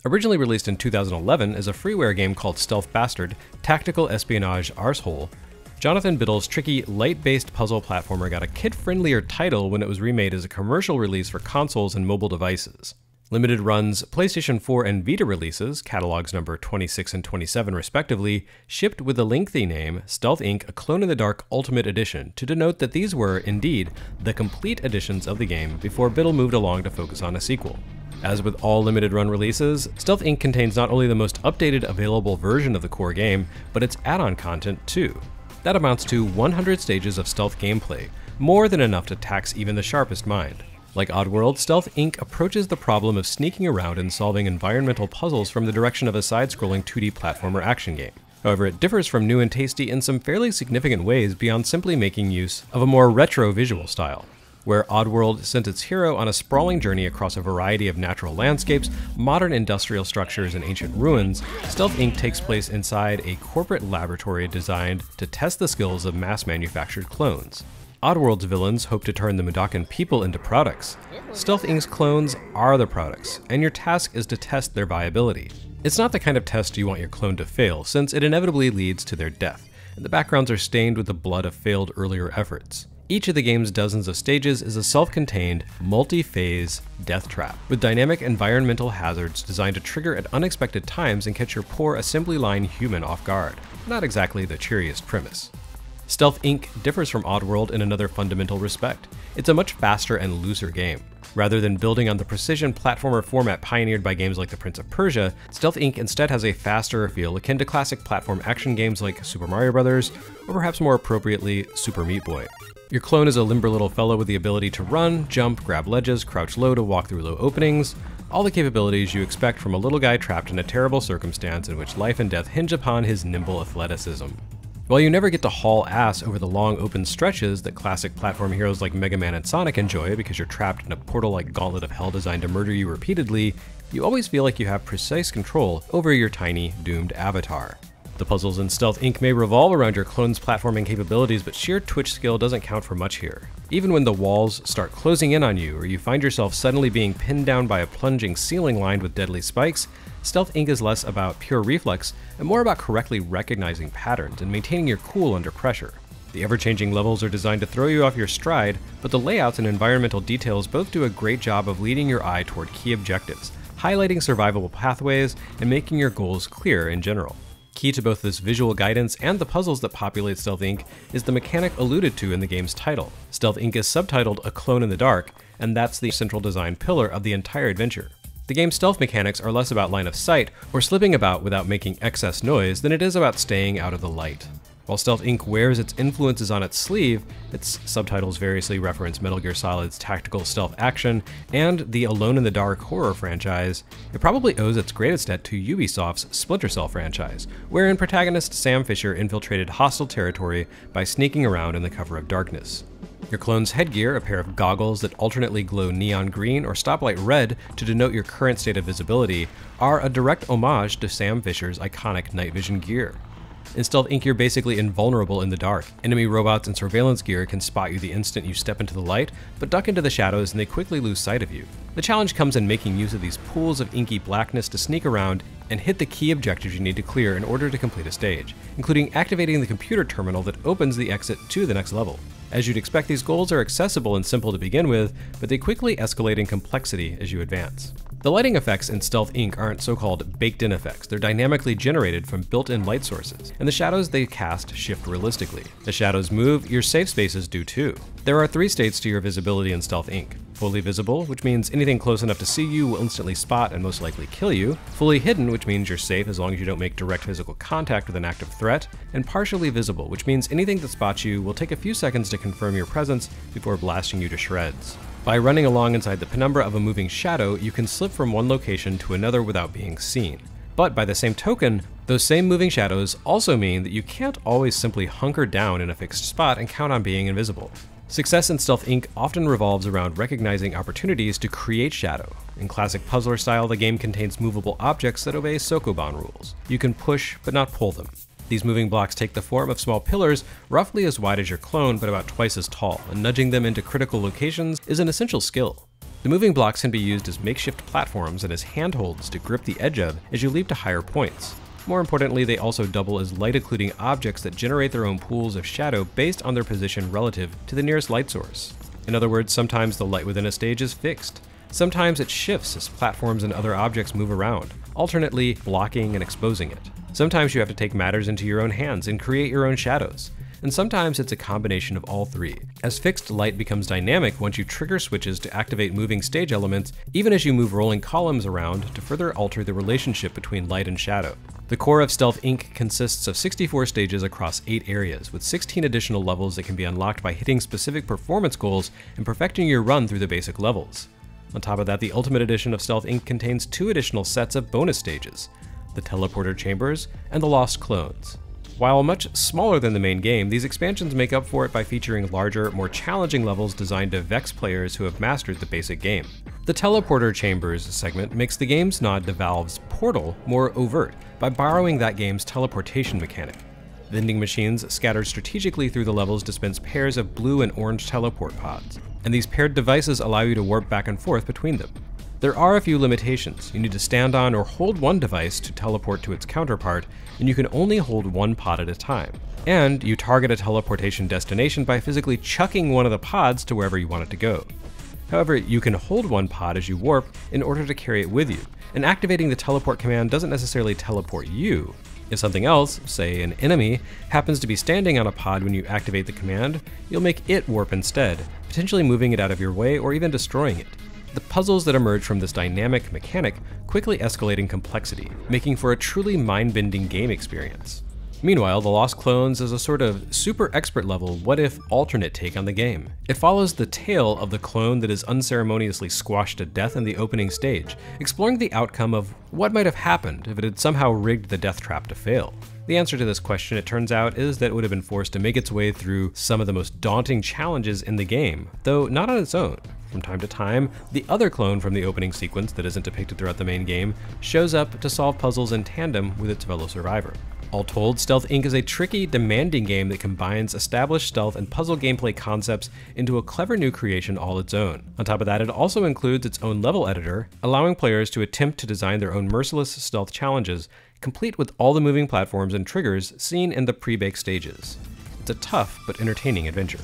Originally released in 2011 as a freeware game called Stealth Bastard, Tactical Espionage Arsehole, Jonathan Biddle's tricky, light-based puzzle platformer got a kid-friendlier title when it was remade as a commercial release for consoles and mobile devices. Limited runs, PlayStation 4 and Vita releases, catalogs number 26 and 27 respectively, shipped with the lengthy name Stealth Inc. A Clone in the Dark Ultimate Edition to denote that these were, indeed, the complete editions of the game before Biddle moved along to focus on a sequel. As with all limited run releases, Stealth Inc. contains not only the most updated available version of the core game, but its add-on content too. That amounts to 100 stages of stealth gameplay, more than enough to tax even the sharpest mind. Like Oddworld, Stealth Inc. approaches the problem of sneaking around and solving environmental puzzles from the direction of a side-scrolling 2D platformer action game. However, it differs from New and Tasty in some fairly significant ways beyond simply making use of a more retro visual style. Where Oddworld sent its hero on a sprawling journey across a variety of natural landscapes, modern industrial structures, and ancient ruins, Stealth Inc. takes place inside a corporate laboratory designed to test the skills of mass-manufactured clones. Oddworld's villains hope to turn the Mudakan people into products. Stealth Inc.'s clones are the products, and your task is to test their viability. It's not the kind of test you want your clone to fail, since it inevitably leads to their death, and the backgrounds are stained with the blood of failed earlier efforts. Each of the game's dozens of stages is a self-contained, multi-phase death trap, with dynamic environmental hazards designed to trigger at unexpected times and catch your poor assembly line human off guard. Not exactly the cheeriest premise. Stealth Inc. differs from Oddworld in another fundamental respect. It's a much faster and looser game. Rather than building on the precision platformer format pioneered by games like The Prince of Persia, Stealth Inc. instead has a faster feel akin to classic platform action games like Super Mario Bros., or perhaps more appropriately, Super Meat Boy. Your clone is a limber little fellow with the ability to run, jump, grab ledges, crouch low to walk through low openings, all the capabilities you expect from a little guy trapped in a terrible circumstance in which life and death hinge upon his nimble athleticism. While you never get to haul ass over the long open stretches that classic platform heroes like Mega Man and Sonic enjoy because you're trapped in a portal-like gauntlet of hell designed to murder you repeatedly, you always feel like you have precise control over your tiny, doomed avatar. The puzzles in Stealth Inc. may revolve around your clone's platforming capabilities, but sheer twitch skill doesn't count for much here. Even when the walls start closing in on you, or you find yourself suddenly being pinned down by a plunging ceiling lined with deadly spikes, Stealth Inc. is less about pure reflex and more about correctly recognizing patterns and maintaining your cool under pressure. The ever-changing levels are designed to throw you off your stride, but the layouts and environmental details both do a great job of leading your eye toward key objectives, highlighting survivable pathways, and making your goals clear in general. Key to both this visual guidance and the puzzles that populate Stealth Inc. is the mechanic alluded to in the game's title. Stealth Inc. is subtitled A Clone in the Dark, and that's the central design pillar of the entire adventure. The game's stealth mechanics are less about line of sight or slipping about without making excess noise than it is about staying out of the light. While Stealth Inc. wears its influences on its sleeve, its subtitles variously reference Metal Gear Solid's tactical stealth action and the Alone in the Dark horror franchise, it probably owes its greatest debt to Ubisoft's Splinter Cell franchise, wherein protagonist Sam Fisher infiltrated hostile territory by sneaking around in the cover of darkness. Your clone's headgear, a pair of goggles that alternately glow neon green or stoplight red to denote your current state of visibility, are a direct homage to Sam Fisher's iconic night vision gear. In Stealth Inc. you're basically invulnerable in the dark. Enemy robots and surveillance gear can spot you the instant you step into the light, but duck into the shadows and they quickly lose sight of you. The challenge comes in making use of these pools of inky blackness to sneak around and hit the key objectives you need to clear in order to complete a stage, including activating the computer terminal that opens the exit to the next level. As you'd expect, these goals are accessible and simple to begin with, but they quickly escalate in complexity as you advance. The lighting effects in Stealth Inc. aren't so-called baked-in effects, they're dynamically generated from built-in light sources, and the shadows they cast shift realistically. The shadows move, your safe spaces do too. There are 3 states to your visibility in Stealth Inc. Fully visible, which means anything close enough to see you will instantly spot and most likely kill you. Fully hidden, which means you're safe as long as you don't make direct physical contact with an active threat. And partially visible, which means anything that spots you will take a few seconds to confirm your presence before blasting you to shreds. By running along inside the penumbra of a moving shadow, you can slip from one location to another without being seen. But by the same token, those same moving shadows also mean that you can't always simply hunker down in a fixed spot and count on being invisible. Success in Stealth Inc. often revolves around recognizing opportunities to create shadow. In classic puzzler style, the game contains movable objects that obey Sokoban rules. You can push, but not pull them. These moving blocks take the form of small pillars, roughly as wide as your clone, but about twice as tall, and nudging them into critical locations is an essential skill. The moving blocks can be used as makeshift platforms and as handholds to grip the edge of as you leap to higher points. More importantly, they also double as light-occluding objects that generate their own pools of shadow based on their position relative to the nearest light source. In other words, sometimes the light within a stage is fixed. Sometimes it shifts as platforms and other objects move around, alternately blocking and exposing it. Sometimes you have to take matters into your own hands and create your own shadows. And sometimes it's a combination of all three, as fixed light becomes dynamic once you trigger switches to activate moving stage elements, even as you move rolling columns around to further alter the relationship between light and shadow. The core of Stealth Inc. consists of 64 stages across 8 areas, with 16 additional levels that can be unlocked by hitting specific performance goals and perfecting your run through the basic levels. On top of that, the Ultimate Edition of Stealth Inc. contains 2 additional sets of bonus stages, the Teleporter Chambers and the Lost Clones. While much smaller than the main game, these expansions make up for it by featuring larger, more challenging levels designed to vex players who have mastered the basic game. The Teleporter Chambers segment makes the game's nod to Valve's Portal more overt by borrowing that game's teleportation mechanic. Vending machines scattered strategically through the levels dispense pairs of blue and orange teleport pods, and these paired devices allow you to warp back and forth between them. There are a few limitations. You need to stand on or hold one device to teleport to its counterpart, and you can only hold one pod at a time. And you target a teleportation destination by physically chucking one of the pods to wherever you want it to go. However, you can hold one pod as you warp in order to carry it with you, and activating the teleport command doesn't necessarily teleport you. If something else, say an enemy, happens to be standing on a pod when you activate the command, you'll make it warp instead, potentially moving it out of your way or even destroying it. The puzzles that emerge from this dynamic mechanic quickly escalate in complexity, making for a truly mind-bending game experience. Meanwhile, The Lost Clones is a sort of super expert level what-if alternate take on the game. It follows the tale of the clone that is unceremoniously squashed to death in the opening stage, exploring the outcome of what might have happened if it had somehow rigged the death trap to fail. The answer to this question, it turns out, is that it would have been forced to make its way through some of the most daunting challenges in the game, though not on its own. From time to time, the other clone from the opening sequence that isn't depicted throughout the main game shows up to solve puzzles in tandem with its fellow survivor. All told, Stealth Inc. is a tricky, demanding game that combines established stealth and puzzle gameplay concepts into a clever new creation all its own. On top of that, it also includes its own level editor, allowing players to attempt to design their own merciless stealth challenges, complete with all the moving platforms and triggers seen in the pre-baked stages. It's a tough but entertaining adventure.